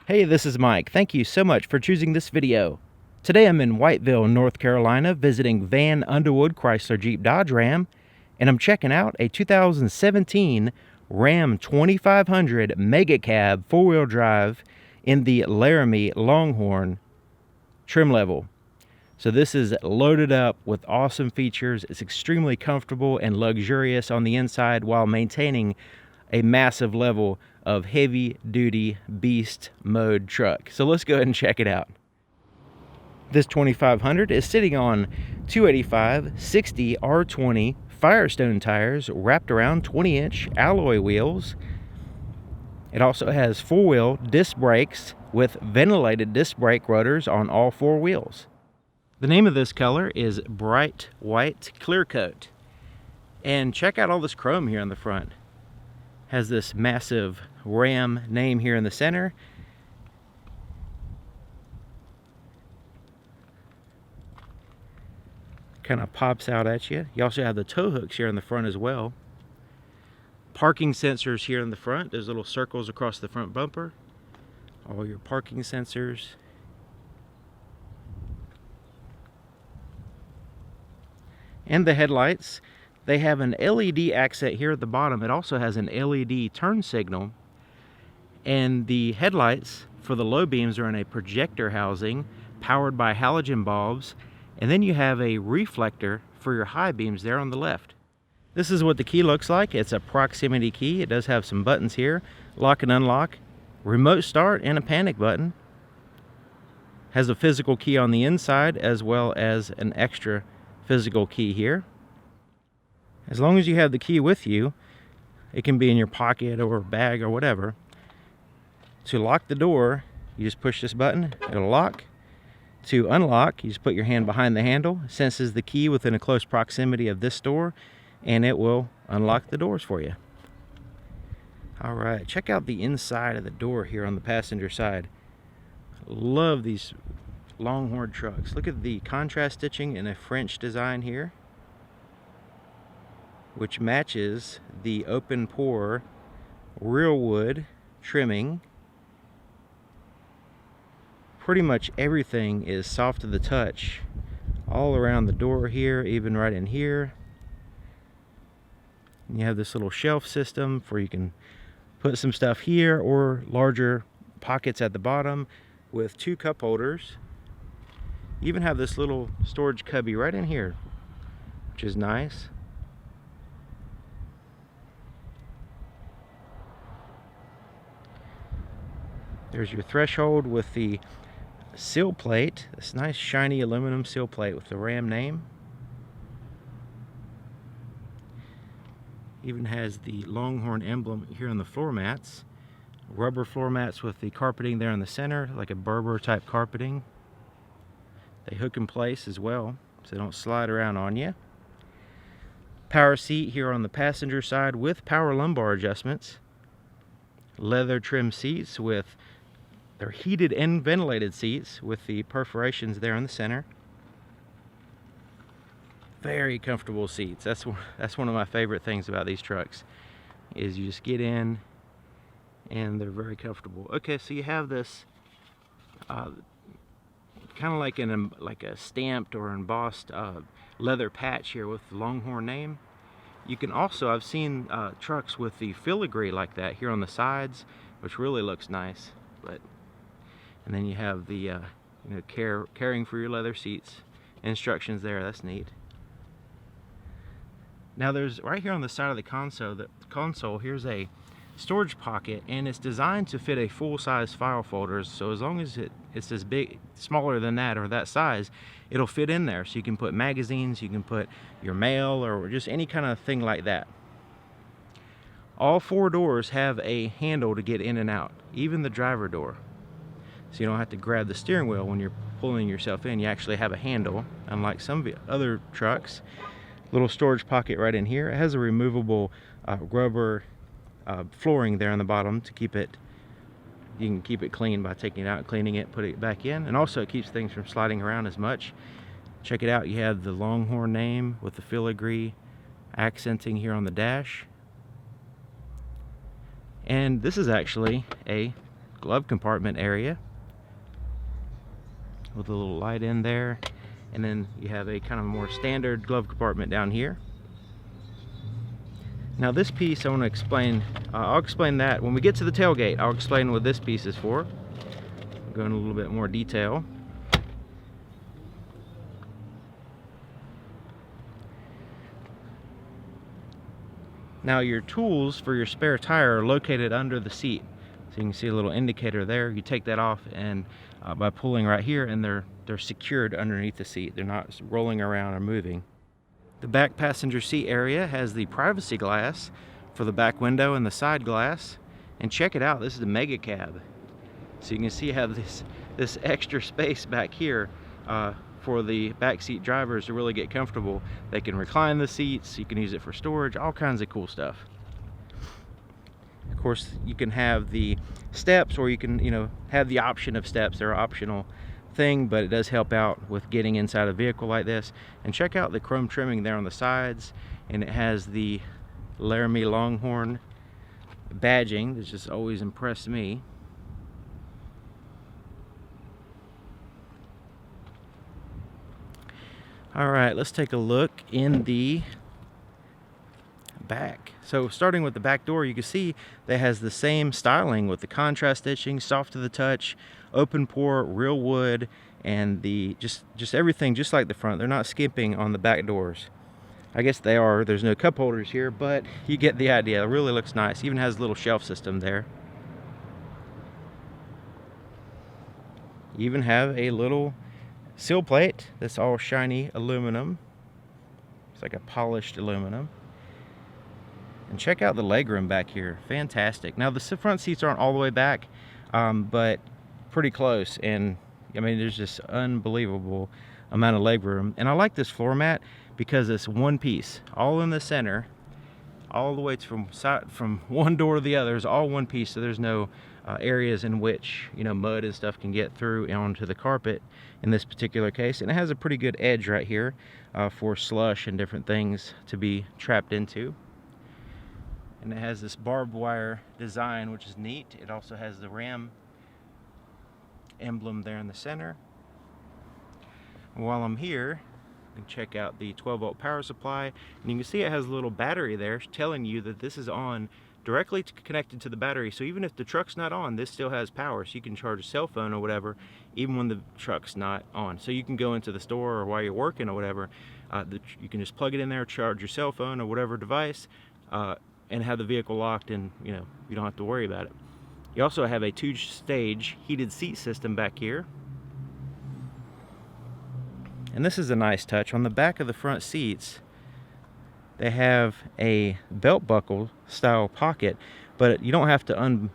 Hey, this is Mike. Thank you so much for choosing this video. Today I'm in Whiteville, North Carolina, visiting Vann, Underwood, Chrysler, Jeep, Dodge, Ram, and I'm checking out a 2017 Ram 2500 Mega Cab 4-wheel drive in the Laramie Longhorn trim level. So this is loaded up with awesome features. It's extremely comfortable and luxurious on the inside while maintaining a massive level of heavy duty beast mode truck. So let's go ahead and check it out. This 2500 is sitting on 285/60 R20 Firestone tires wrapped around 20-inch alloy wheels. It also has 4-wheel disc brakes with ventilated disc brake rotors on all 4 wheels. The name of this color is Bright White Clear Coat. And check out all this chrome here on the front. Has this massive Ram name here in the center. Kind of pops out at you. You also have the tow hooks here in the front as well. Parking sensors here in the front. There's little circles across the front bumper. All your parking sensors. And the headlights. They have an LED accent here at the bottom. It also has an LED turn signal. And the headlights for the low beams are in a projector housing powered by halogen bulbs. And then you have a reflector for your high beams there on the left. This is what the key looks like. It's a proximity key. It does have some buttons here. Lock and unlock, remote start, and a panic button. Has a physical key on the inside as well as an extra physical key here. As long as you have the key with you, it can be in your pocket or bag or whatever. To lock the door, you just push this button, it'll lock. To unlock, you just put your hand behind the handle, senses the key within a close proximity of this door, and it will unlock the doors for you. All right, check out the inside of the door here on the passenger side. Love these Longhorn trucks. Look at the contrast stitching in a French design here, which matches the open pore real wood trimming. Pretty much everything is soft to the touch all around the door here, even right in here. And you have this little shelf system where you can put some stuff here or larger pockets at the bottom with 2 cup holders. You even have this little storage cubby right in here, which is nice. There's your threshold with the sill plate, this nice shiny aluminum sill plate with the Ram name. Even has the Longhorn emblem here on the floor mats. Rubber floor mats with the carpeting there in the center, like a Berber type carpeting. They hook in place as well, so they don't slide around on you. Power seat here on the passenger side with power lumbar adjustments. Leather trim seats with they're heated and ventilated seats with the perforations there in the center. Very comfortable seats. That's one of my favorite things about these trucks, is you just get in and they're very comfortable. Okay, so you have this kind of like a stamped or embossed leather patch here with the Longhorn name. You can also, I've seen trucks with the filigree like that here on the sides, which really looks nice. And then you have the caring for your leather seats instructions there. That's neat. Now there's right here on the side of the console here's a storage pocket, and it's designed to fit a full-size file folder. So as long as it's as big, smaller than that or that size, it'll fit in there. So you can put magazines, you can put your mail, or just any kind of thing like that. All 4 doors have a handle to get in and out, even the driver door. So you don't have to grab the steering wheel when you're pulling yourself in. You actually have a handle, unlike some of the other trucks. Little storage pocket right in here. It has a removable rubber flooring there on the bottom to keep it, you can keep it clean by taking it out, cleaning it, putting it back in, and also it keeps things from sliding around as much. Check it out, you have the Longhorn name with the filigree accenting here on the dash. And this is actually a glove compartment area with a little light in there, and then you have a kind of more standard glove compartment down here. Now this piece I want to explain, I'll explain that when we get to the tailgate. I'll explain what this piece is for. I'll go into a little bit more detail. Now your tools for your spare tire are located under the seat. So you can see a little indicator there. You take that off, and by pulling right here, and they're secured underneath the seat. They're not rolling around or moving. The back passenger seat area has the privacy glass for the back window and the side glass. And check it out, this is a mega cab. So you can see you have this extra space back here for the backseat drivers to really get comfortable. They can recline the seats, you can use it for storage, all kinds of cool stuff. Of course, you can have the steps, or you can, have the option of steps. They're optional thing, but it does help out with getting inside a vehicle like this. And check out the chrome trimming there on the sides, and it has the Laramie Longhorn badging that's just always impressed me. All right, let's take a look in the back. So starting with the back door, you can see that has the same styling with the contrast stitching, soft to the touch, open pore, real wood, and the just everything just like the front. They're not skimping on the back doors. I guess they are. There's no cup holders here, but you get the idea. It really looks nice. Even has a little shelf system there. You even have a little sill plate that's all shiny aluminum. It's like a polished aluminum. And check out the legroom back here. Fantastic. Now the front seats aren't all the way back, but pretty close. And I mean, there's just unbelievable amount of legroom. And I like this floor mat because it's one piece, all in the center, all the way from one door to the other is all one piece. So there's no areas in which mud and stuff can get through onto the carpet in this particular case. And it has a pretty good edge right here for slush and different things to be trapped into. And it has this barbed wire design, which is neat. It also has the Ram emblem there in the center. And while I'm here, you can check out the 12-volt power supply, and you can see it has a little battery there telling you that this is on directly connected to the battery. So even if the truck's not on, this still has power, so you can charge a cell phone or whatever even when the truck's not on. So you can go into the store or while you're working or whatever, you can just plug it in there, charge your cell phone or whatever device, and have the vehicle locked, and you don't have to worry about it. You also have a 2-stage heated seat system back here. And this is a nice touch. On the back of the front seats, they have a belt buckle style pocket, but you don't have to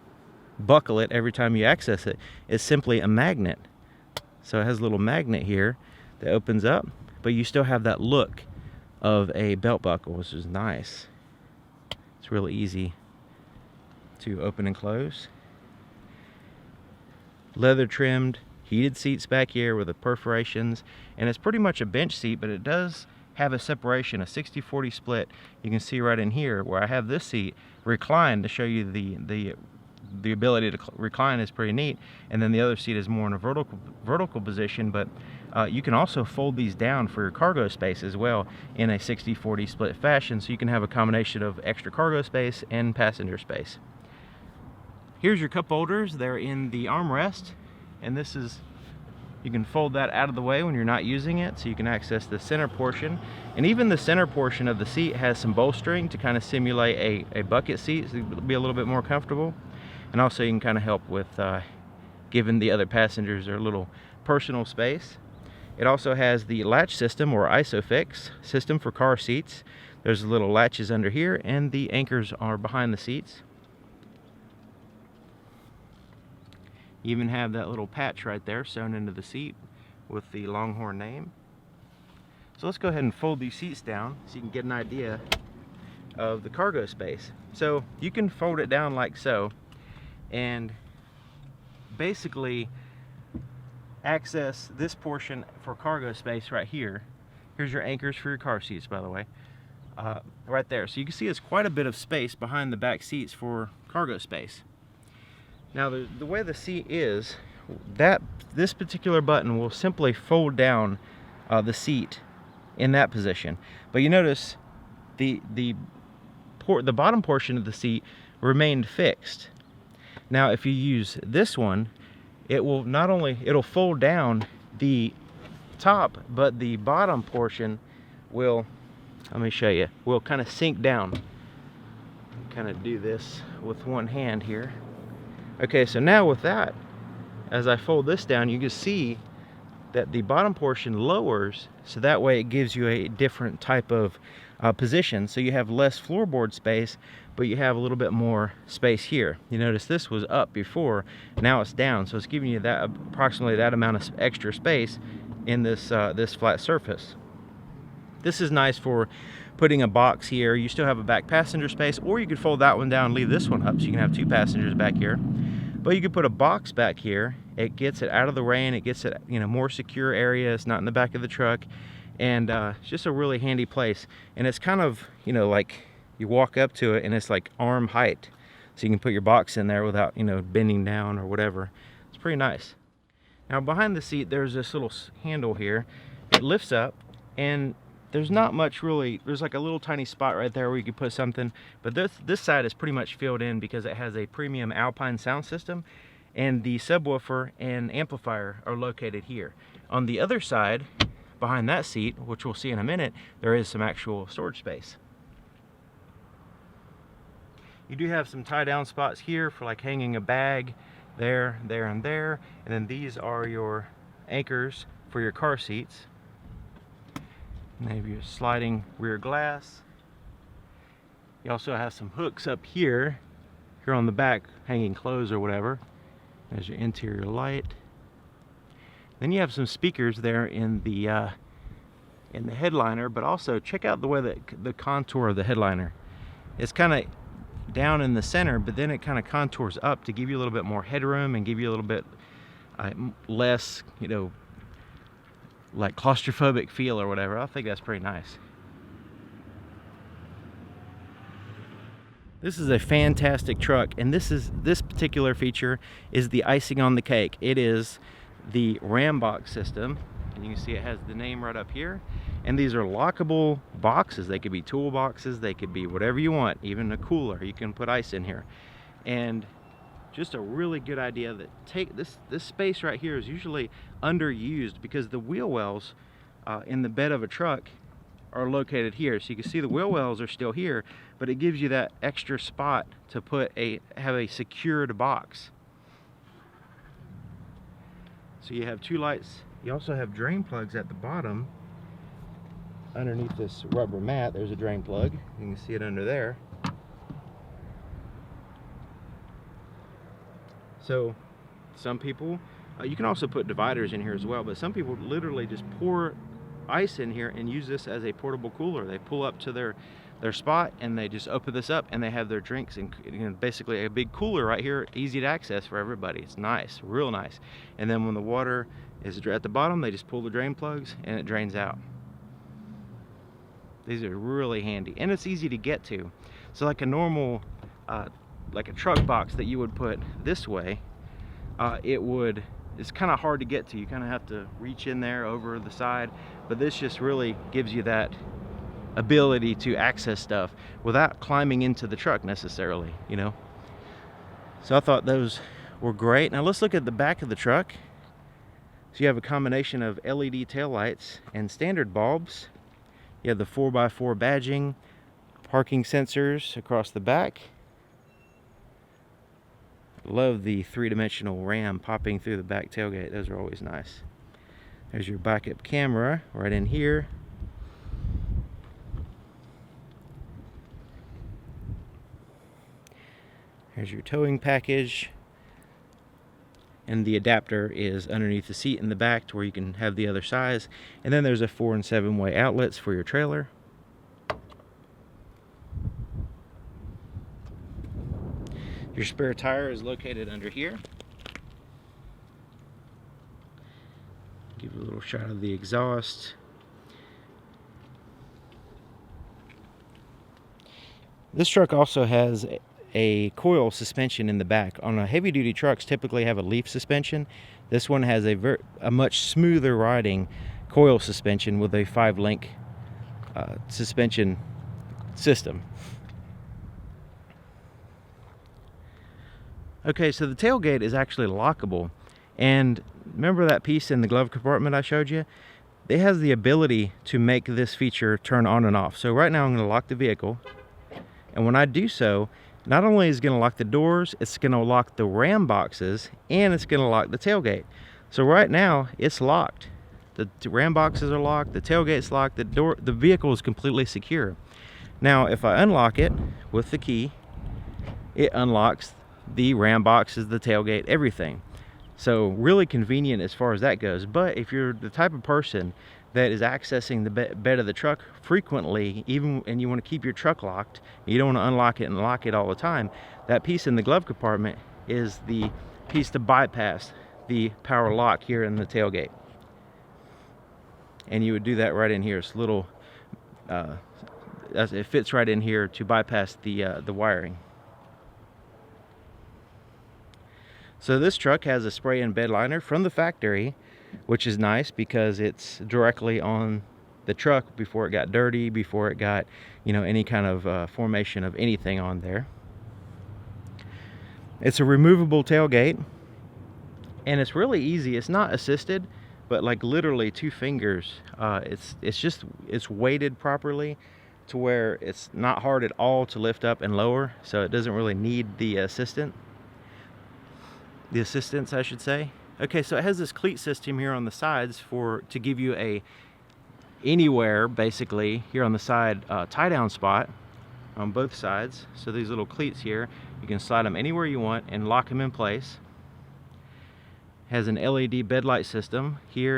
unbuckle it every time you access it. It's simply a magnet. So it has a little magnet here that opens up, but you still have that look of a belt buckle, which is nice. It's really easy to open and close. Leather trimmed heated seats back here with the perforations, and it's pretty much a bench seat, but it does have a separation, a 60-40 split. You can see right in here where I have this seat reclined to show you the ability to recline is pretty neat, and then the other seat is more in a vertical position, but you can also fold these down for your cargo space as well in a 60-40 split fashion, so you can have a combination of extra cargo space and passenger space. Here's your cup holders. They're in the armrest, and this is You can fold that out of the way when you're not using it, so you can access the center portion. And even the center portion of the seat has some bolstering to kind of simulate a bucket seat, so it'll be a little bit more comfortable. And also you can kind of help with giving the other passengers their little personal space. It also has the latch system, or ISOFIX system, for car seats. There's little latches under here, and the anchors are behind the seats. You even have that little patch right there sewn into the seat with the Longhorn name. So let's go ahead and fold these seats down so you can get an idea of the cargo space. So you can fold it down like so, and basically access this portion for cargo space right here. Here's your anchors for your car seats, by the way, right there. So you can see it's quite a bit of space behind the back seats for cargo space. Now the way the seat is, this particular button will simply fold down the seat in that position. But you notice the bottom portion of the seat remained fixed. Now if you use this one, it will it'll fold down the top, but the bottom portion will, let me show you, will kind of sink down. Kind of do this with one hand here. Okay, so now with that, as I fold this down, you can see that the bottom portion lowers, so that way it gives you a different type of position. So you have less floorboard space, but you have a little bit more space here. You notice this was up before, now it's down, so it's giving you that approximately that amount of extra space in this this flat surface. This is nice for putting a box here. You still have a back passenger space, or you could fold that one down and leave this one up so you can have two passengers back here. But you could put a box back here. It gets it out of the rain, it gets it, you know, more secure area. It's not in the back of the truck, and it's just a really handy place. And it's kind of, you know, like you walk up to it and it's like arm height, so you can put your box in there without, you know, bending down or whatever. It's pretty nice. Now behind the seat there's this little handle here. It lifts up, and there's not much really, there's like a little tiny spot right there where you could put something, but this side is pretty much filled in because it has a premium Alpine sound system, and the subwoofer and amplifier are located here. On the other side, behind that seat, which we'll see in a minute, there is some actual storage space. You do have some tie down spots here for like hanging a bag, there, and there, and then these are your anchors for your car seats. Maybe your sliding rear glass. You also have some hooks up here on the back, hanging clothes or whatever. There's your interior light. Then you have some speakers there in the headliner, but also check out the way that the contour of the headliner. It's kind of down in the center, but then it kind of contours up to give you a little bit more headroom and give you a little bit less, you know, like claustrophobic feel or whatever. I think that's pretty nice. This is a fantastic truck, and this particular feature is the icing on the cake. It is the Ram box system, and you can see it has the name right up here. And these are lockable boxes. They could be tool boxes, they could be whatever you want, even a cooler. You can put ice in here. And just a really good idea that this space right here is usually underused because the wheel wells in the bed of a truck are located here. So you can see the wheel wells are still here, but it gives you that extra spot to have a secured box. So you have two lights. You also have drain plugs at the bottom. Underneath this rubber mat, there's a drain plug. You can see it under there. So some people, you can also put dividers in here as well, but some people literally just pour ice in here and use this as a portable cooler. They pull up to their spot and they just open this up and they have their drinks, and, you know, basically a big cooler right here, easy to access for everybody. It's nice, real nice. And then when the water is at the bottom, they just pull the drain plugs and it drains out. These are really handy, and it's easy to get to. So like a normal like a truck box that you would put this way, it's kind of hard to get to. You kind of have to reach in there over the side, but this just really gives you that ability to access stuff without climbing into the truck necessarily, you know. So I thought those were great. Now let's look at the back of the truck. So So you have a combination of LED taillights and standard bulbs. You have the 4x4 badging, parking sensors across the back. Love the three-dimensional ram popping through the back tailgate. Those are always nice. There's your backup camera right in here. Here's your towing package. And the adapter is underneath the seat in the back to where you can have the other size. And then there's a 4- and 7-way outlets for your trailer. Your spare tire is located under here. Give a little shot of the exhaust. This truck also has a coil suspension in the back. On a heavy duty trucks typically have a leaf suspension. This one has a much smoother riding coil suspension with a 5-link suspension system. Okay, so the tailgate is actually lockable, and remember that piece in the glove compartment I showed you? It has the ability to make this feature turn on and off. So right now I'm going to lock the vehicle, and when I do so, not only is it going to lock the doors, it's going to lock the ram boxes, and it's going to lock the tailgate. So right now it's locked. The ram boxes are locked, the tailgate's locked, the vehicle is completely secure. Now if I unlock it with the key, it unlocks the ram boxes, the tailgate, everything. So really convenient as far as that goes. But if you're the type of person that is accessing the bed of the truck frequently, and you want to keep your truck locked, you don't want to unlock it and lock it all the time, that piece in the glove compartment is the piece to bypass the power lock here in the tailgate. And you would do that right in here. It's a little it fits right in here to bypass the wiring. So this truck has a spray-in bed liner from the factory, which is nice because it's directly on the truck before it got dirty, before it got, you know, any kind of formation of anything on there. It's a removable tailgate, and it's really easy. It's not assisted, but like literally 2 fingers. It's weighted properly to where it's not hard at all to lift up and lower, so it doesn't really need the assistance, I should say. Okay, so it has this cleat system here on the sides to give you a anywhere basically here on the side tie down spot on both sides. So these little cleats here, you can slide them anywhere you want and lock them in place. Has an LED bed light system here,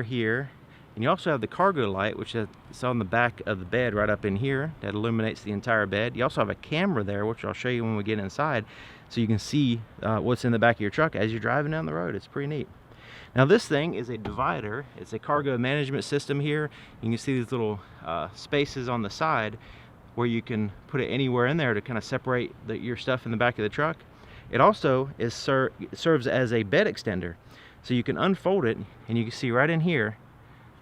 and you also have the cargo light, which is on the back of the bed right up in here, that illuminates the entire bed. You also have a camera there, which I'll show you when we get inside, so you can see what's in the back of your truck as you're driving down the road. It's pretty neat. Now this thing is a divider. It's a cargo management system here. You can see these little spaces on the side where you can put it anywhere in there to kind of separate your stuff in the back of the truck. It also serves as a bed extender. So you can unfold it, and you can see right in here,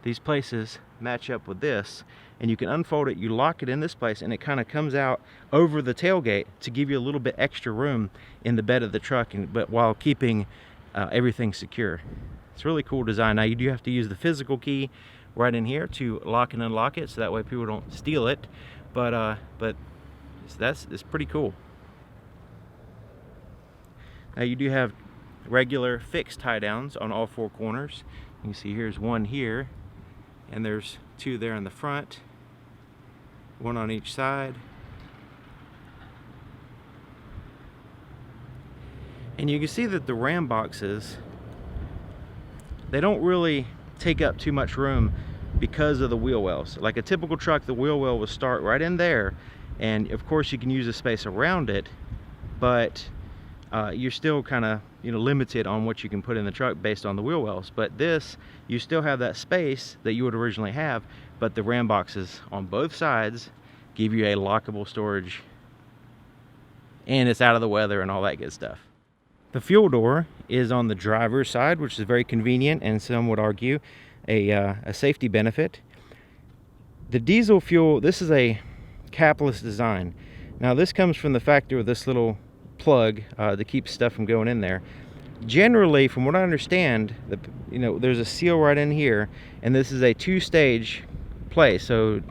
these places match up with this, and you can unfold it, you lock it in this place, and it kind of comes out over the tailgate to give you a little bit extra room in the bed of the truck, but while keeping everything secure. It's a really cool design. Now you do have to use the physical key right in here to lock and unlock it, so that way people don't steal it, but it's pretty cool. Now you do have regular fixed tie downs on all 4 corners. You can see here's one here, and there's 2 there in the front, 1 on each side. And you can see that the ram boxes, they don't really take up too much room because of the wheel wells. Like a typical truck, the wheel well will start right in there, and of course you can use the space around it, but you're still kind of, you know, limited on what you can put in the truck based on the wheel wells. But this, you still have that space that you would originally have, but the ram boxes on both sides give you a lockable storage, and it's out of the weather and all that good stuff. The fuel door is on the driver's side, which is very convenient, and some would argue a safety benefit. The diesel fuel, this is a capless design. Now this comes from the factory with this little plug to keep stuff from going in there. Generally, from what I understand, there's a seal right in here, and this is a two-stage place. So,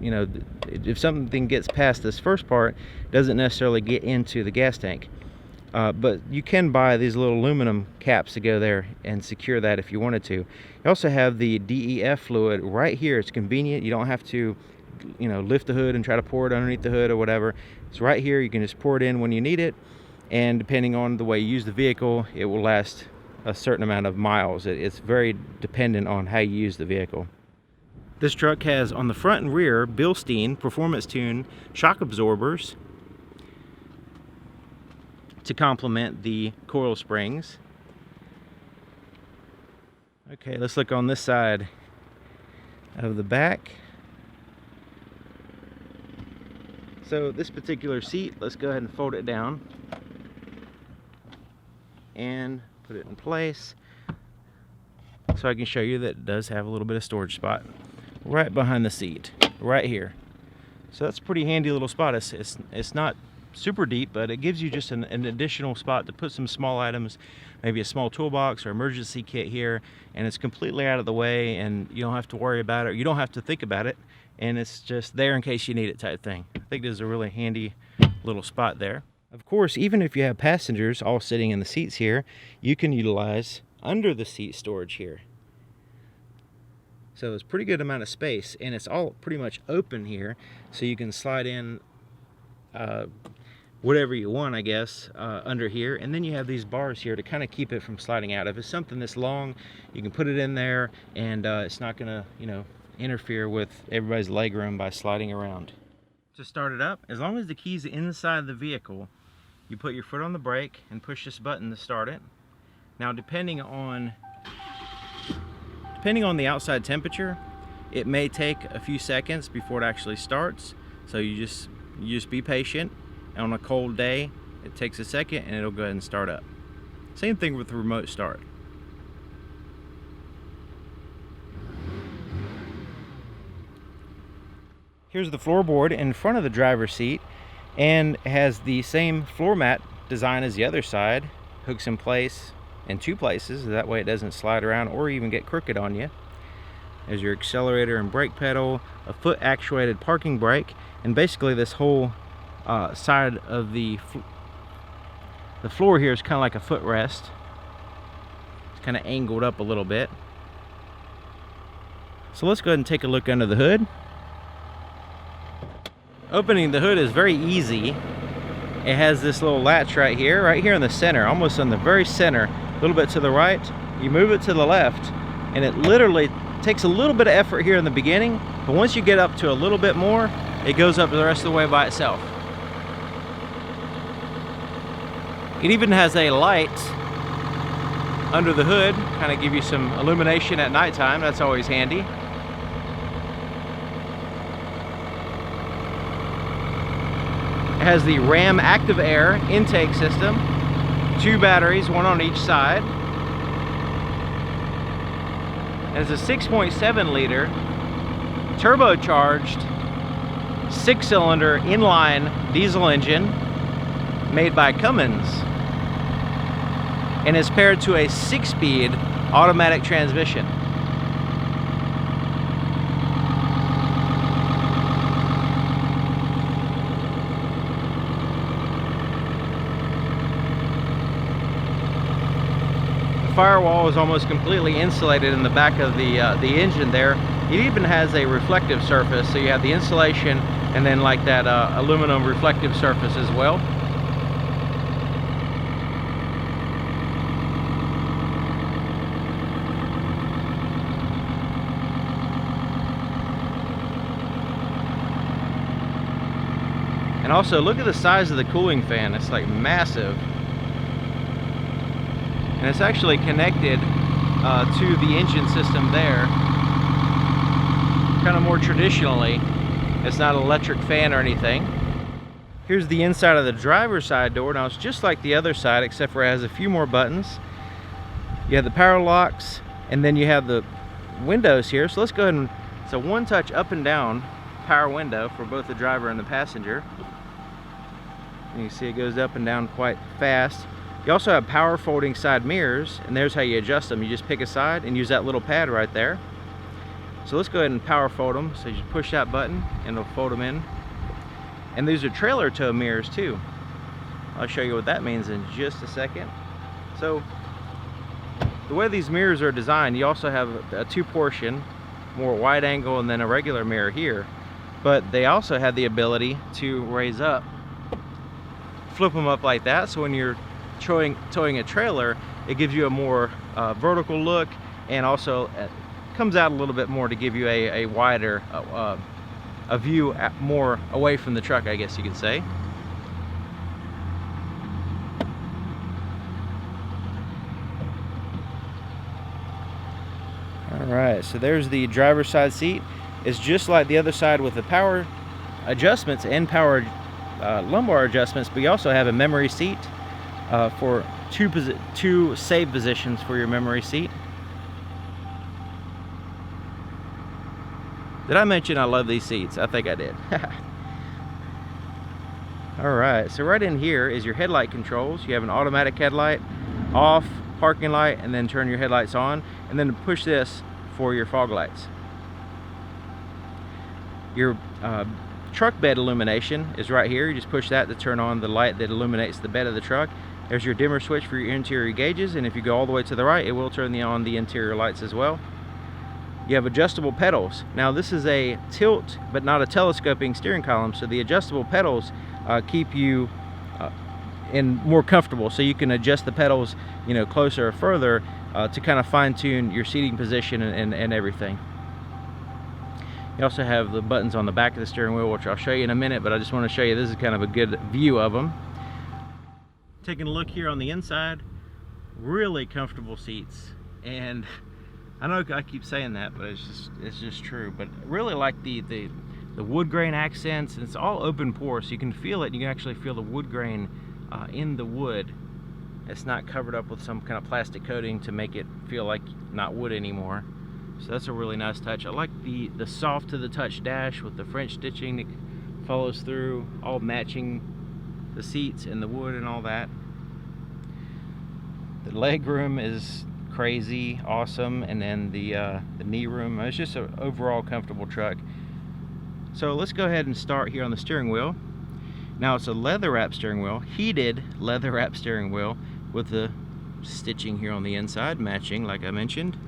if something gets past this first part, it doesn't necessarily get into the gas tank. But you can buy these little aluminum caps to go there and secure that if you wanted to. You also have the DEF fluid right here. It's convenient. You don't have to, lift the hood and try to pour it underneath the hood or whatever. It's right here. You can just pour it in when you need it. And depending on the way you use the vehicle, it will last a certain amount of miles. It's very dependent on how you use the vehicle. This truck has on the front and rear Bilstein Performance Tune shock absorbers to complement the coil springs. Okay, let's look on this side of the back. So this particular seat, let's go ahead and fold it down and put it in place so I can show you that it does have a little bit of storage spot right behind the seat, right here. So that's a pretty handy little spot. It's not super deep, but it gives you just an additional spot to put some small items, maybe a small toolbox or emergency kit here, and it's completely out of the way, and you don't have to worry about it, or you don't have to think about it, and it's just there in case you need it type thing. I think this is a really handy little spot there. Of course, even if you have passengers all sitting in the seats here, you can utilize under the seat storage here. So it's a pretty good amount of space, and it's all pretty much open here, so you can slide in whatever you want, I guess, under here. And then you have these bars here to kind of keep it from sliding out. If it's something this long, you can put it in there, and it's not gonna, interfere with everybody's leg room by sliding around. To start it up, as long as the key's inside the vehicle, you put your foot on the brake and push this button to start it. Now, depending on the outside temperature, it may take a few seconds before it actually starts. So you just be patient. On a cold day, it takes a second and it'll go ahead and start up. Same thing with the remote start. Here's the floorboard in front of the driver's seat, and has the same floor mat design as the other side. Hooks in place in two places, that way it doesn't slide around or even get crooked on you. There's your accelerator and brake pedal, a foot actuated parking brake, and basically this whole side of the floor here is kind of like a footrest. It's kind of angled up a little bit. So let's go ahead and take a look under the hood. Opening the hood is very easy. It has this little latch right here in the center, almost in the very center. A little bit to the right, you move it to the left, and it literally takes a little bit of effort here in the beginning, but once you get up to a little bit more, it goes up the rest of the way by itself. It even has a light under the hood, kind of give you some illumination at nighttime. That's always handy. It has the Ram Active Air intake system, 2 batteries, one on each side. It has a 6.7 liter turbocharged 6-cylinder inline diesel engine made by Cummins, and is paired to a 6-speed automatic transmission. The firewall is almost completely insulated in the back of the engine there. It even has a reflective surface, so you have the insulation and then like that aluminum reflective surface as well. And also, look at the size of the cooling fan. It's like massive. And it's actually connected to the engine system there. Kind of more traditionally. It's not an electric fan or anything. Here's the inside of the driver's side door. Now, it's just like the other side, except for it has a few more buttons. You have the power locks, and then you have the windows here. So let's go ahead and, it's a one-touch up and down power window for both the driver and the passenger. And you see it goes up and down quite fast. You You also have power folding side mirrors, and there's how you adjust them. You just pick a side and use that little pad right there. So let's go ahead and power fold them. So you just push that button and it'll fold them in. And these are trailer tow mirrors too. I'll show you what that means in just a second. So the way these mirrors are designed, you also have a two-portion, more wide angle and then a regular mirror here. But they also have the ability to raise up, flip them up like that. So when you're towing a trailer, it gives you a more vertical look, and also comes out a little bit more to give you a wider a view more away from the truck, I guess you could say. Alright, so there's the driver's side seat. It's just like the other side with the power adjustments and power lumbar adjustments, but you also have a memory seat for two save positions for your memory seat. Did I mention I love these seats? I think I did. Alright, so right in here is your headlight controls. You have an automatic headlight, off, parking light, and then turn your headlights on, and then push this for your fog lights. Your truck bed illumination is right here. You just push that to turn on the light that illuminates the bed of the truck. There's your dimmer switch for your interior gauges, and if you go all the way to the right, it will turn on the interior lights as well. You have adjustable pedals. Now this is a tilt but not a telescoping steering column, so the adjustable pedals keep you in more comfortable, so you can adjust the pedals, you know, closer or further to kind of fine-tune your seating position and everything. You also have the buttons on the back of the steering wheel, which I'll show you in a minute, but I just want to show you this is kind of a good view of them. Taking a look here on the inside, really comfortable seats, and I know I keep saying that, but it's just true. But really like the wood grain accents, and it's all open pore, so you can feel it. You can actually feel the wood grain in the wood. It's not covered up with some kind of plastic coating to make it feel like not wood anymore. So that's a really nice touch. I like the soft to the touch dash with the French stitching that follows through, all matching the seats and the wood and all that. The leg room is crazy awesome, and then the knee room, it's just an overall comfortable truck. So let's go ahead and start here on the steering wheel. Now it's a leather wrap steering wheel, heated leather wrap steering wheel with the stitching here on the inside matching, like I mentioned.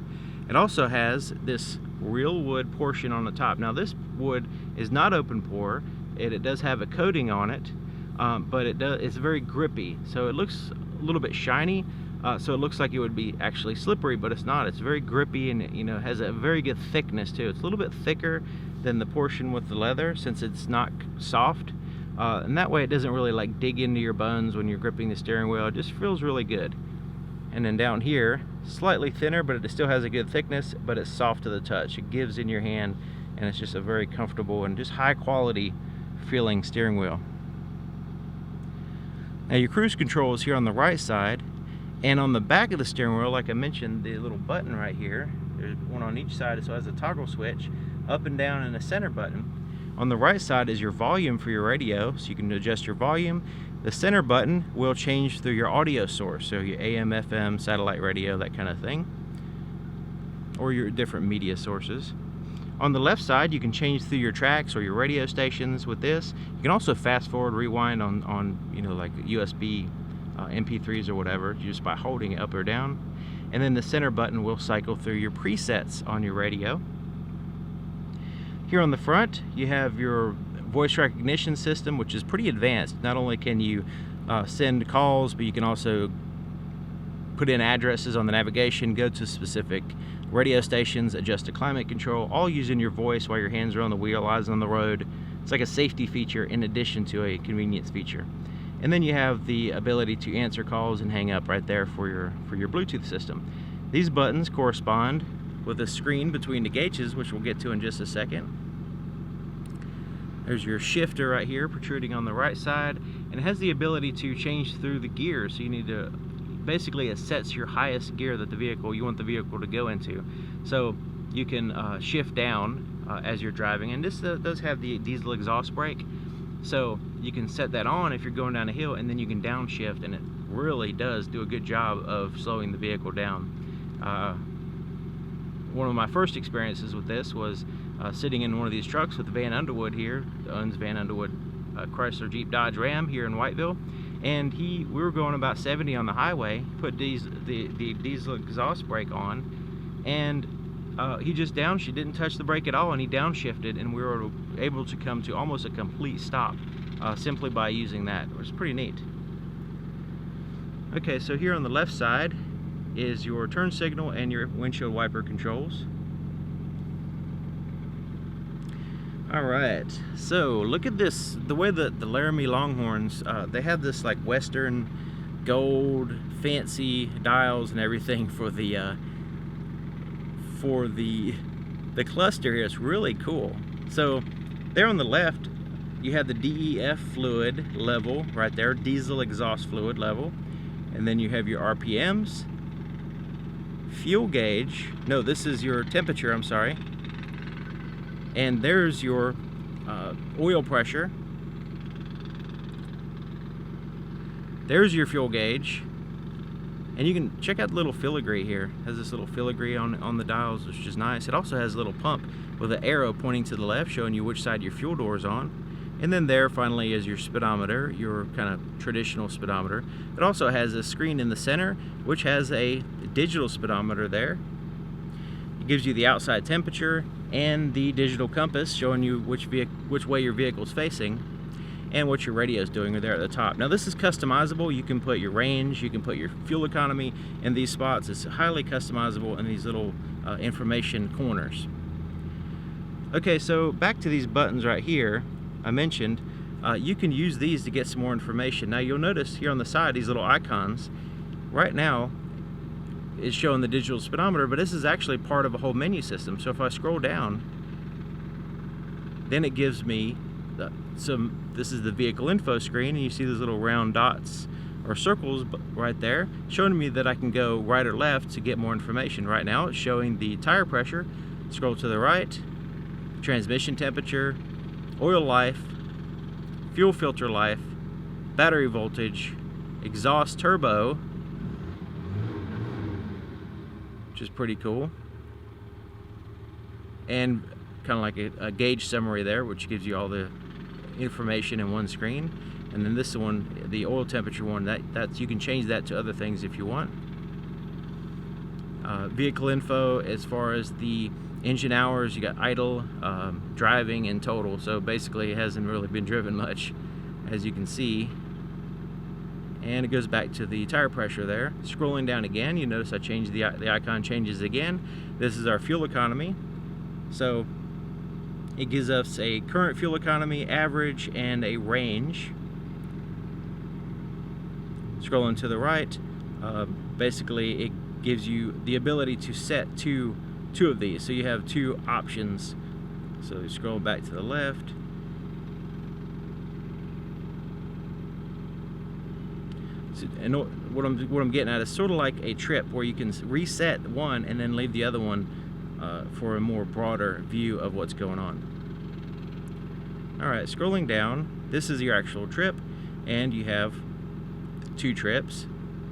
It also has this real wood portion on the top. Now this wood is not open pore, it does have a coating on it, but it's very grippy, so it looks a little bit shiny. So it looks like it would be actually slippery, but it's not. It's very grippy, and you know, has a very good thickness too. It's a little bit thicker than the portion with the leather, since it's not soft, and that way it doesn't really like dig into your bones when you're gripping the steering wheel. It just feels really good. And then down here, slightly thinner, but it still has a good thickness, but it's soft to the touch. It gives in your hand, and it's just a very comfortable and just high quality feeling steering wheel. Now your cruise control is here on the right side. And on the back of the steering wheel, like I mentioned, the little button right here, there's one on each side, so it has a toggle switch, up and down, and a center button. On the right side is your volume for your radio, so you can adjust your volume. The center button will change through your audio source, so your AM, FM, satellite radio, that kind of thing, or your different media sources. On the left side, you can change through your tracks or your radio stations with this. You can also fast forward, rewind on you know, like USB MP3s or whatever, just by holding it up or down. And then the center button will cycle through your presets on your radio. Here on the front, you have your voice recognition system, which is pretty advanced. Not only can you send calls, but you can also put in addresses on the navigation, go to specific radio stations, adjust the climate control, all using your voice while your hands are on the wheel, eyes on the road. It's like a safety feature in addition to a convenience feature. And then you have the ability to answer calls and hang up right there for your Bluetooth system. These buttons correspond with a screen between the gauges, which we'll get to in just a second. There's your shifter right here protruding on the right side, and it has the ability to change through the gears. So you need to, basically it sets your highest gear that you want the vehicle to go into. So you can shift down as you're driving, and this does have the diesel exhaust brake. So you can set that on if you're going down a hill, and then you can downshift, and it really does do a good job of slowing the vehicle down. One of my first experiences with this was sitting in one of these trucks with Vann Underwood here, owns Vann Underwood Chrysler Jeep Dodge Ram here in Whiteville, and we were going about 70 on the highway, put the diesel exhaust brake on, and he just downshifted, didn't touch the brake at all, and he downshifted, and we were able to come to almost a complete stop simply by using that. It was pretty neat. Okay, so here on the left side is your turn signal and your windshield wiper controls. Alright, so look at this, the way that the Laramie Longhorns, they have this like western gold fancy dials and everything for the cluster here. It's really cool. So there on the left you have the DEF fluid level right there, diesel exhaust fluid level, and then you have your RPMs, fuel gauge, no, this is your temperature, I'm sorry, and there's your oil pressure, there's your fuel gauge, and you can check out the little filigree here. It has this little filigree on the dials, which is nice. It also has a little pump with an arrow pointing to the left, showing you which side your fuel door is on. And then there finally is your speedometer, your kind of traditional speedometer. It also has a screen in the center which has a digital speedometer there. It gives you the outside temperature and the digital compass showing you which way your vehicle is facing and what your radio is doing there at the top. Now this is customizable. You can put your range, you can put your fuel economy in these spots. It's highly customizable in these little information corners. Okay, so back to these buttons right here. I mentioned you can use these to get some more information. Now you'll notice here on the side these little icons. Right now it's showing the digital speedometer, but this is actually part of a whole menu system. So if I scroll down, then it gives me this is the vehicle info screen, and you see those little round dots or circles right there showing me that I can go right or left to get more information. Right now it's showing the tire pressure. Scroll to the right, transmission temperature, oil life, fuel filter life, battery voltage, exhaust turbo, which is pretty cool, and kind of like a gauge summary there, which gives you all the information in one screen. And then this one, the oil temperature one, that's you can change that to other things if you want. Vehicle info as far as the engine hours, you got idle, driving, and total. So basically it hasn't really been driven much, as you can see. And it goes back to the tire pressure there. Scrolling down again, you notice I changed the icon changes again. This is our fuel economy. So it gives us a current fuel economy, average, and a range. Scrolling to the right, basically it gives you the ability to set two of these. So you have two options. So you scroll back to the left. So, and what I'm getting at is sort of like a trip where you can reset one and then leave the other one for a more broader view of what's going on. Alright, scrolling down, this is your actual trip, and you have two trips.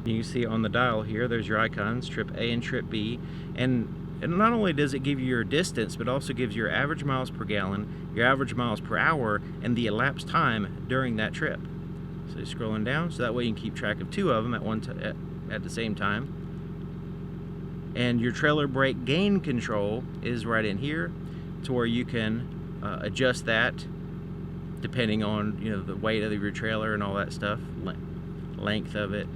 You can see on the dial here, there's your icons, trip A and trip B, and not only does it give you your distance, but also gives your average miles per gallon, your average miles per hour, and the elapsed time during that trip. So you're scrolling down, so that way you can keep track of two of them at the same time. And your trailer brake gain control is right in here, to where you can adjust that depending on the weight of your trailer and all that stuff, length of it.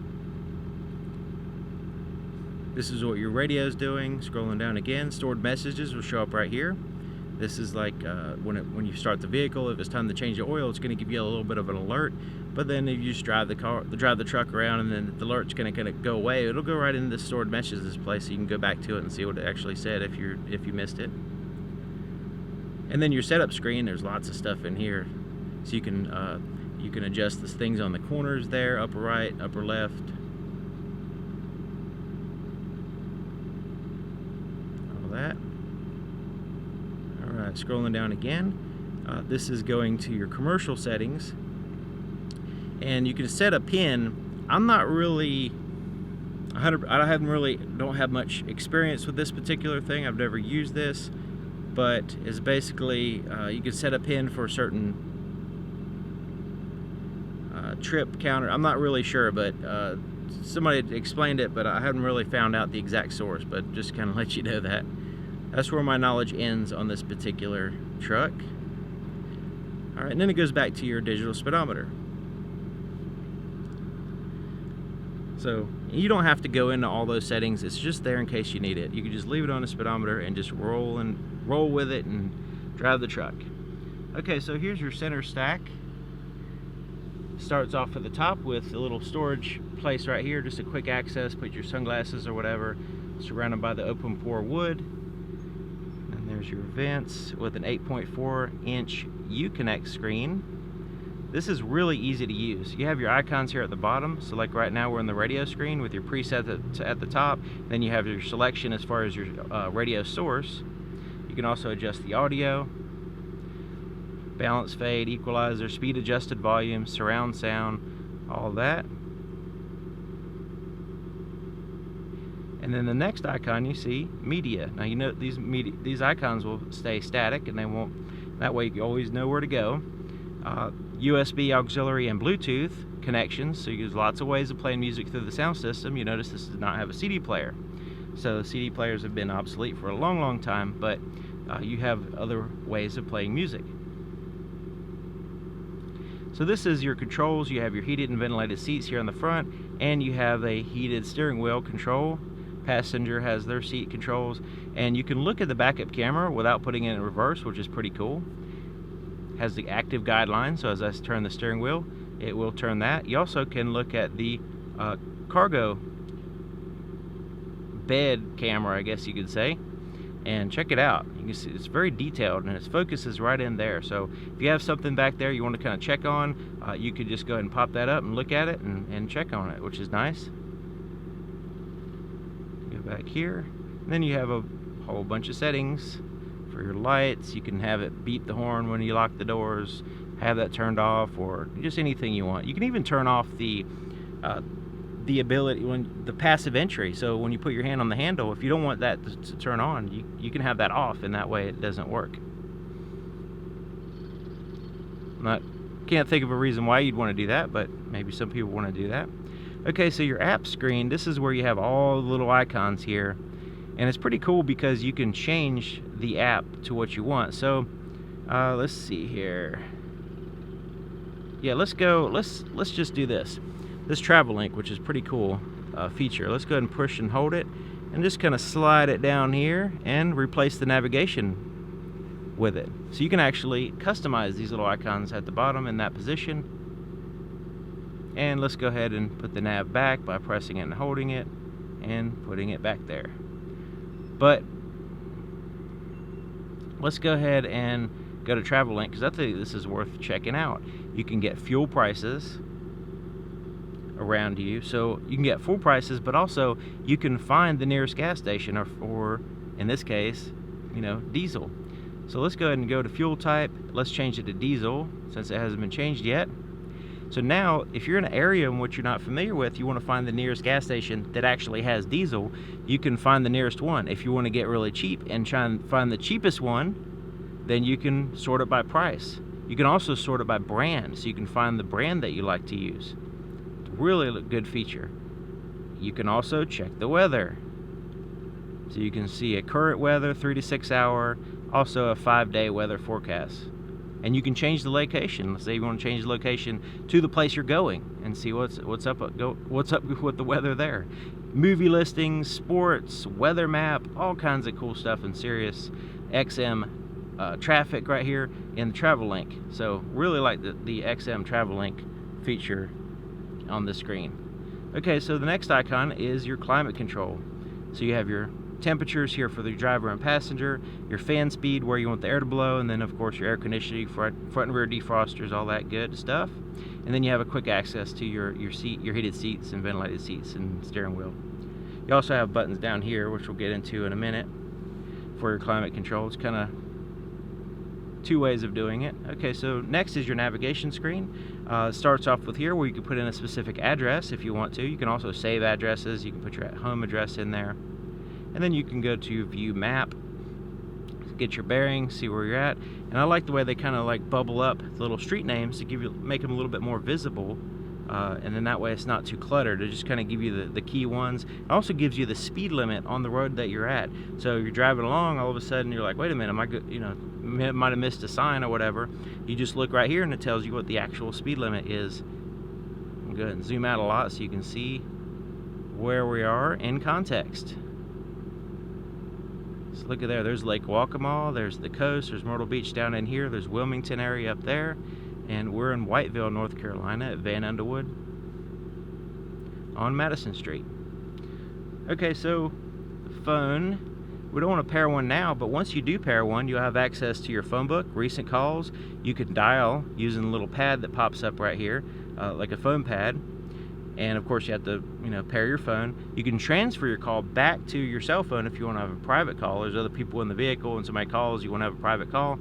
This is what your radio is doing. Scrolling down again, stored messages will show up right here. This is like when you start the vehicle, if it's time to change the oil, it's going to give you a little bit of an alert. But then if you just drive the truck around, and then the alert's going to kind of go away, it'll go right into the stored messages place, so you can go back to it and see what it actually said if you missed it. And then your setup screen, there's lots of stuff in here, so you can adjust the things on the corners there, upper right, upper left. All that. Alright, scrolling down again, this is going to your commercial settings, and you can set a pin I'm not really 100. Don't have much experience with this particular thing. I've never used this, but it's basically you can set a pin for a certain trip counter. I'm not really sure, but somebody explained it, but I haven't really found out the exact source, but just kind of let you know that. That's where my knowledge ends on this particular truck. All right, and then it goes back to your digital speedometer. So you don't have to go into all those settings. It's just there in case you need it. You can just leave it on the speedometer and just roll with it and drive the truck. Okay, so here's your center stack. Starts off at the top with a little storage place right here, just a quick access, put your sunglasses or whatever, surrounded by the open pore wood. And there's your vents with an 8.4-inch Uconnect screen. This is really easy to use. You have your icons here at the bottom, so like right now we're on the radio screen with your preset at the top. Then you have your selection as far as your radio source. You can also adjust the audio, balance, fade, equalizer, speed adjusted volume, surround sound, all that. And then the next icon you see, media. Now you know these icons will stay static and they won't, that way you always know where to go. USB, auxiliary, and Bluetooth connections, so you use lots of ways of playing music through the sound system. You notice this does not have a CD player. So CD players have been obsolete for a long, long time, but you have other ways of playing music. So this is your controls. You have your heated and ventilated seats here on the front, and you have a heated steering wheel control. Passenger has their seat controls, and you can look at the backup camera without putting it in reverse, which is pretty cool. Has the active guideline, so as I turn the steering wheel, it will turn that. You also can look at the cargo bed camera, I guess you could say, and check it out. You can see it's very detailed and its focus is right in there. So if you have something back there you want to kind of check on, you could just go ahead and pop that up and look at it and check on it, which is nice. Go back here, and then you have a whole bunch of settings for your lights. You can have it beep the horn when you lock the doors, have that turned off, or just anything you want. You can even turn off the ability, when the passive entry, so when you put your hand on the handle, if you don't want that to turn on, you can have that off, and that way it doesn't work. Can't think of a reason why you'd want to do that, but maybe some people want to do that. Okay, so your app screen, this is where you have all the little icons here, and it's pretty cool because you can change the app to what you want. So let's see here. Yeah, let's just do this travel link, which is pretty cool feature. Let's go ahead and push and hold it and just kind of slide it down here and replace the navigation with it. So you can actually customize these little icons at the bottom in that position. And let's go ahead and put the nav back by pressing it and holding it and putting it back there. But let's go ahead and go to travel link, because I think this is worth checking out. You can get fuel prices around you, so you can get full prices, but also you can find the nearest gas station, or in this case, diesel. So let's go ahead and go to fuel type. Let's change it to diesel since it hasn't been changed yet. So now if you're in an area in which you're not familiar with, you want to find the nearest gas station that actually has diesel, you can find the nearest one. If you want to get really cheap and try and find the cheapest one, then you can sort it by price. You can also sort it by brand, so you can find the brand that you like to use. It's a really good feature. You can also check the weather. So you can see a current weather, 3 to 6 hour, also a 5-day weather forecast. And you can change the location. Let's say you want to change the location to the place you're going and see what's up with the weather there. Movie listings, sports, weather map, all kinds of cool stuff in Sirius XM traffic right here in the travel link. So really like the XM travel link feature on the screen. Okay, so the next icon is your climate control. So you have your temperatures here for the driver and passenger, your fan speed, where you want the air to blow, and then of course your air conditioning, front and rear defrosters, all that good stuff. And then you have a quick access to your heated seats and ventilated seats and steering wheel. You also have buttons down here, which we'll get into in a minute, for your climate control. It's kind of two ways of doing it. Okay, so next is your navigation screen. Starts off with here where you can put in a specific address if you want to. You can also save addresses. You can put your home address in there. And then you can go to view map, get your bearings, see where you're at. And I like the way they kind of like bubble up the little street names to make them a little bit more visible. And then that way it's not too cluttered. It just kind of give you the key ones. It also gives you the speed limit on the road that you're at. So you're driving along, all of a sudden you're like, wait a minute, am I good? You know, might have missed a sign or whatever. You just look right here and it tells you what the actual speed limit is. Go ahead and zoom out a lot so you can see where we are in context. So look at there, there's Lake Waccamaw, there's the coast, there's Myrtle Beach down in here, there's Wilmington area up there, and we're in Whiteville, North Carolina at Vann Underwood on Madison Street. Okay, so phone, we don't want to pair one now, but once you do pair one, you'll have access to your phone book, recent calls. You can dial using a little pad that pops up right here, like a phone pad. And of course you have to, you know, pair your phone. You can transfer your call back to your cell phone if you want to have a private call. There's other people in the vehicle and somebody calls, you want to have a private call,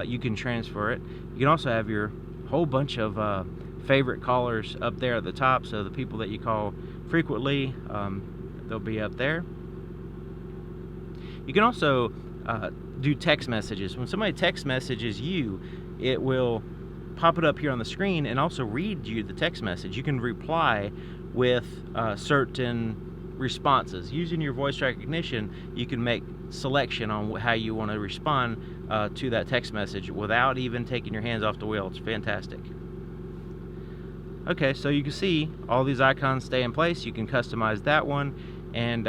you can transfer it. You can also have your whole bunch of favorite callers up there at the top, so the people that you call frequently, they'll be up there. You can also do text messages. When somebody text messages you, it will pop it up here on the screen and also read you the text message. You can reply with certain responses. Using your voice recognition, you can make selection on how you want to respond to that text message without even taking your hands off the wheel. It's fantastic. Okay, so you can see all these icons stay in place. You can customize that one, and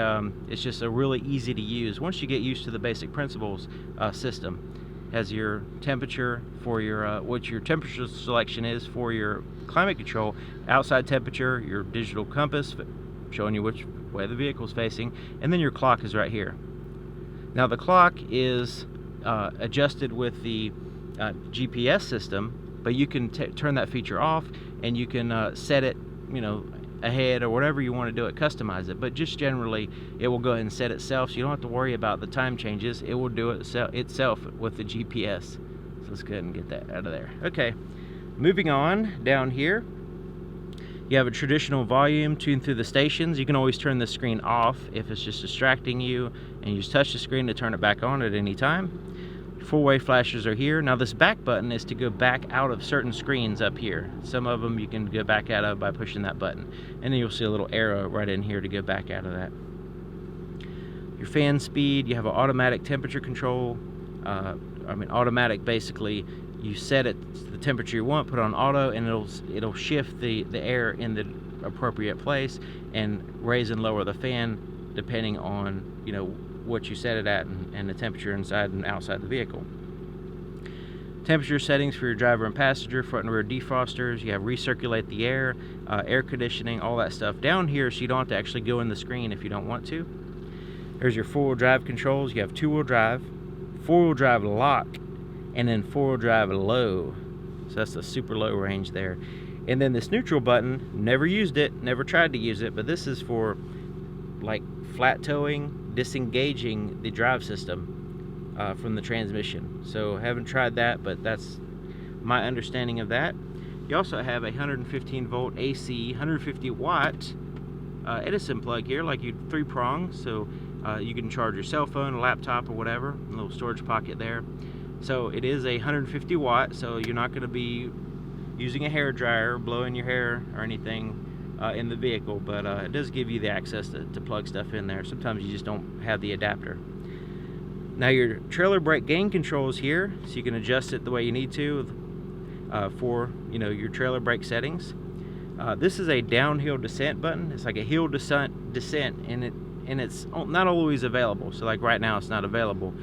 it's just a really easy to use. Once you get used to the basic principles system, has your temperature for your what your temperature selection is for your climate control, outside temperature, your digital compass showing you which way the vehicle is facing, and then your clock is right here. Now the clock is adjusted with the GPS system, but you can turn that feature off, and you can set it, you know, ahead or whatever you want to do it, customize it. But just generally it will go ahead and set itself, so you don't have to worry about the time changes. It will do it itself with the GPS. So let's go ahead and get that out of there. Okay, moving on down here, you have a traditional volume tuned through the stations. You can always turn the screen off if it's just distracting you, and you just touch the screen to turn it back on at any time. Four-way flashers are here. Now this back button is to go back out of certain screens up here. Some of them you can go back out of by pushing that button, and then you'll see a little arrow right in here to go back out of that. Your fan speed, you have an automatic temperature control. Automatic, basically you set it to the temperature you want, put it on auto, and it'll shift the air in the appropriate place and raise and lower the fan depending on, you know, what you set it at and the temperature inside and outside the vehicle. Temperature settings for your driver and passenger, front and rear defrosters. You have recirculate the air, air conditioning, all that stuff down here, so you don't have to actually go in the screen if you don't want to. There's your four-wheel drive controls. You have two-wheel drive, four-wheel drive lock, and then four-wheel drive low. So that's the super low range there. And then this neutral button, never used it, never tried to use it, but this is for like flat towing, disengaging the drive system from the transmission. So haven't tried that, but that's my understanding of that. You also have a 115 volt AC, 150 watt Edison plug here, like you 3-prong, so you can charge your cell phone, a laptop, or whatever. A little storage pocket there. So it is a 150 watt, so you're not going to be using a hair dryer, blowing your hair or anything in the vehicle, but it does give you the access to plug stuff in there. Sometimes you just don't have the adapter. Now your trailer brake gain control is here, so you can adjust it the way you need to for, you know, your trailer brake settings. This is a downhill descent button. It's like a hill descent, and it's not always available. So like right now it's not available.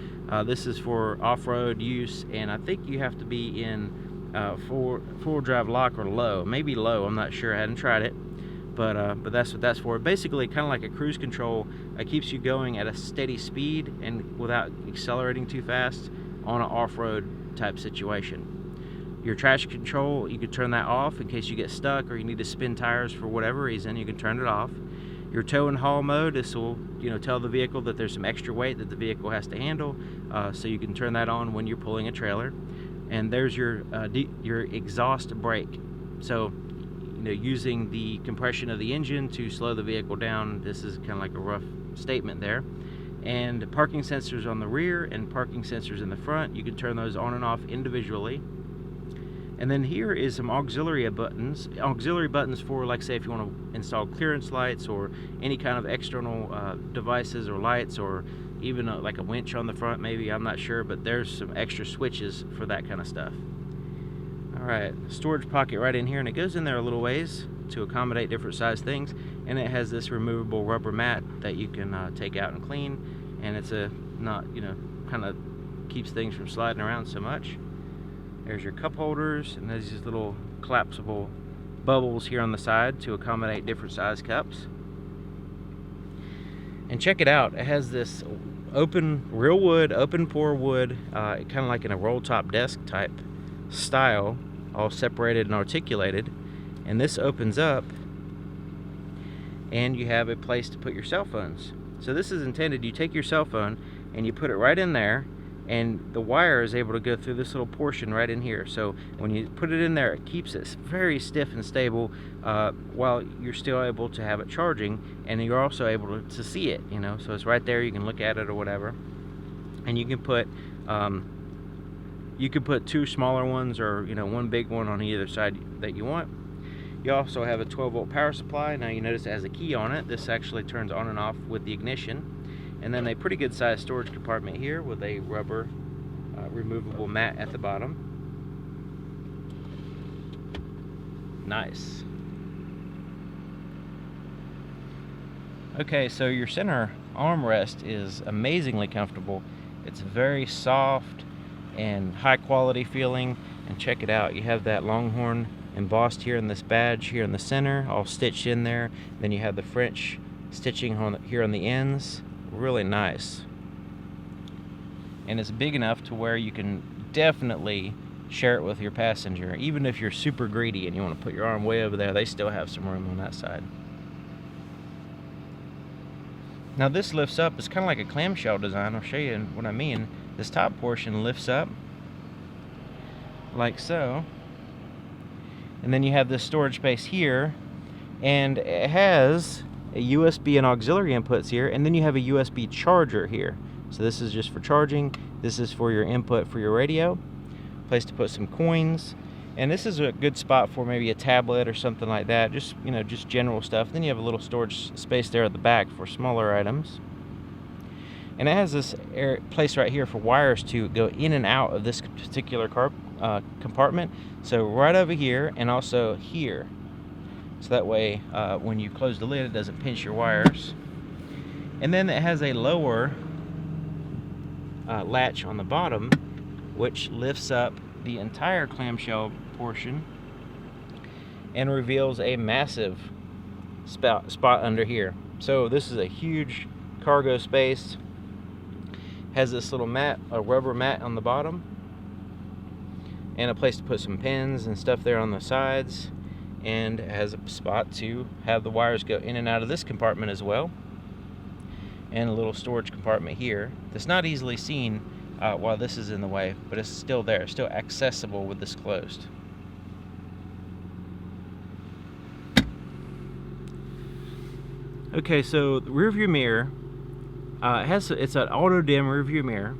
This is for off-road use, and I think you have to be in four-wheel drive lock or low, maybe low. I'm not sure. I hadn't tried it. But that's what that's for. Basically, kind of like a cruise control, it keeps you going at a steady speed and without accelerating too fast on an off-road type situation. Your traction control, you can turn that off in case you get stuck or you need to spin tires for whatever reason. You can turn it off. Your tow and haul mode, this will, you know, tell the vehicle that there's some extra weight that the vehicle has to handle, so you can turn that on when you're pulling a trailer. And there's your exhaust brake. So, using the compression of the engine to slow the vehicle down, this is kind of like a rough statement there. And parking sensors on the rear and parking sensors in the front, you can turn those on and off individually. And then here is some auxiliary buttons for, like, say if you want to install clearance lights or any kind of external devices or lights, or even like a winch on the front maybe, I'm not sure, but there's some extra switches for that kind of stuff. Alright, storage pocket right in here, and it goes in there a little ways to accommodate different size things, and it has this removable rubber mat that you can take out and clean, and it's kind of keeps things from sliding around so much. There's your cup holders, and there's these little collapsible bubbles here on the side to accommodate different size cups. And check it out, it has this real wood, open pore wood, kind of like in a roll top desk type style, all separated and articulated. And this opens up, and you have a place to put your cell phones. So this is intended, you take your cell phone and you put it right in there, and the wire is able to go through this little portion right in here. So when you put it in there, it keeps it very stiff and stable while you're still able to have it charging, and you're also able to see it, so it's right there, you can look at it or whatever. And you can put two smaller ones, or one big one on either side that you want. You also have a 12-volt power supply. Now you notice it has a key on it. This actually turns on and off with the ignition. And then a pretty good sized storage compartment here with a rubber removable mat at the bottom. Nice. Okay, so your center armrest is amazingly comfortable. It's very soft and high quality feeling. And check it out, you have that Longhorn embossed here in this badge here in the center, all stitched in there. Then you have the French stitching here on the ends. Really nice. And it's big enough to where you can definitely share it with your passenger. Even if you're super greedy and you want to put your arm way over there, they still have some room on that side. Now this lifts up, it's kind of like a clamshell design. I'll show you what I mean. This top portion lifts up like so, and then you have this storage space here, and it has a USB and auxiliary inputs here, and then you have a USB charger here. So this is just for charging, this is for your input for your radio, place to put some coins, and this is a good spot for maybe a tablet or something like that, just just general stuff. Then you have a little storage space there at the back for smaller items. And it has this place right here for wires to go in and out of this particular compartment. So right over here and also here. So that way when you close the lid, it doesn't pinch your wires. And then it has a lower latch on the bottom, which lifts up the entire clamshell portion and reveals a massive spot under here. So this is a huge cargo space. Has this little mat, a rubber mat on the bottom, and a place to put some pins and stuff there on the sides, and it has a spot to have the wires go in and out of this compartment as well, and a little storage compartment here that's not easily seen while this is in the way, but it's still there, still accessible with this closed. Okay, so the rear view mirror, it's an auto dim rear view mirror,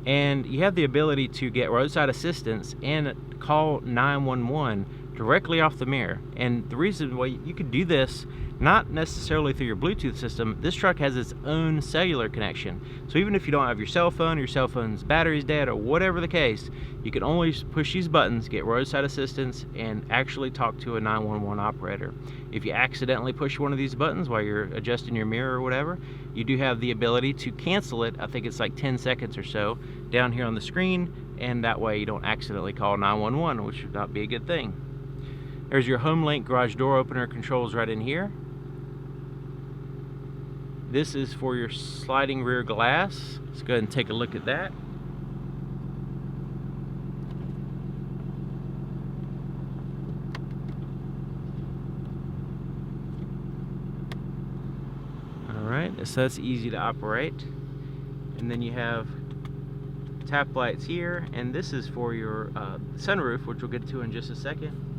and you have the ability to get roadside assistance and call 911 directly off the mirror. And the reason why you could do this, not necessarily through your Bluetooth system, this truck has its own cellular connection. So even if you don't have your cell phone, your cell phone's battery's dead, or whatever the case, you can only push these buttons, get roadside assistance, and actually talk to a 911 operator. If you accidentally push one of these buttons while you're adjusting your mirror or whatever, you do have the ability to cancel it. I think it's like 10 seconds or so down here on the screen, and that way you don't accidentally call 911, which would not be a good thing. There's your HomeLink garage door opener controls right in here. This is for your sliding rear glass. Let's go ahead and take a look at that. Alright, so that's easy to operate. And then you have tap lights here, and this is for your sunroof, which we'll get to in just a second.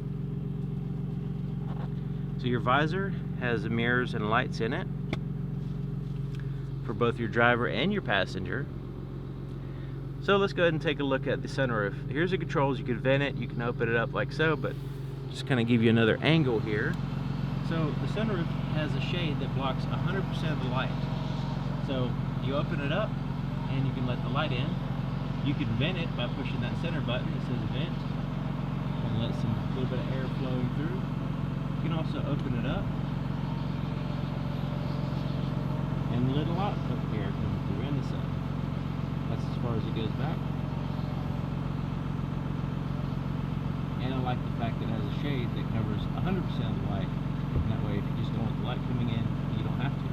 So your visor has mirrors and lights in it for both your driver and your passenger. So let's go ahead and take a look at the sunroof. Here's the controls. You can vent it, you can open it up like so, but just kind of give you another angle here. So the sunroof has a shade that blocks 100% of the light. So you open it up and you can let the light in. You can vent it by pushing that center button that says vent and let some little bit of air flowing through. You can also open it up and let a lot of air come through in the sun. That's as far as it goes back. And I like the fact that it has a shade that covers 100% of the light. And that way, if you just don't want the light coming in, you don't have to.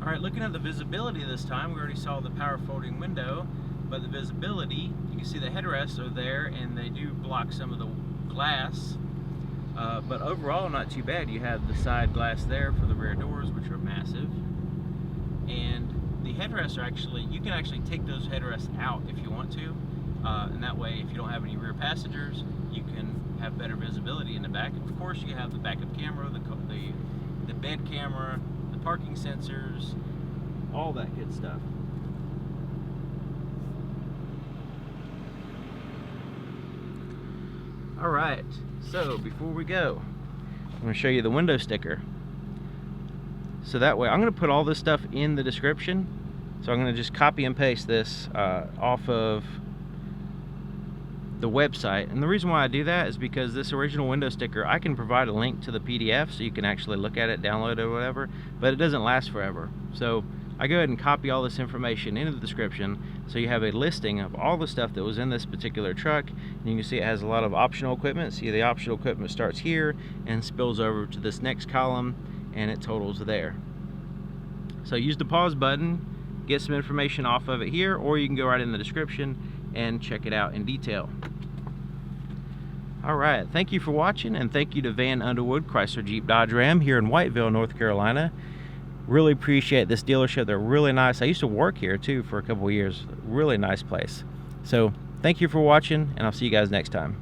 All right, looking at the visibility this time, we already saw the power folding window, but the visibility, you can see the headrests are there and they do block some of the glass. But overall, not too bad. You have the side glass there for the rear doors, which are massive. And the headrests are actually, you can actually take those headrests out if you want to. And that way, if you don't have any rear passengers, you can have better visibility in the back. Of course, you have the backup camera, the bed camera, the parking sensors, all that good stuff. All right, so before we go, I'm going to show you the window sticker. So that way, I'm going to put all this stuff in the description. So I'm going to just copy and paste this off of the website. And the reason why I do that is because this original window sticker, I can provide a link to the PDF so you can actually look at it, download it or whatever, but it doesn't last forever. So I go ahead and copy all this information into the description so you have a listing of all the stuff that was in this particular truck. And you can see it has a lot of optional equipment. See, the optional equipment starts here and spills over to this next column and it totals there. So use the pause button, get some information off of it here, or you can go right in the description and check it out in detail. All right, thank you for watching, and thank you to Vann Underwood Chrysler Jeep Dodge Ram here in Whiteville, North Carolina. Really appreciate this dealership. They're really nice. I used to work here too for a couple of years. Really nice place. So thank you for watching, and I'll see you guys next time.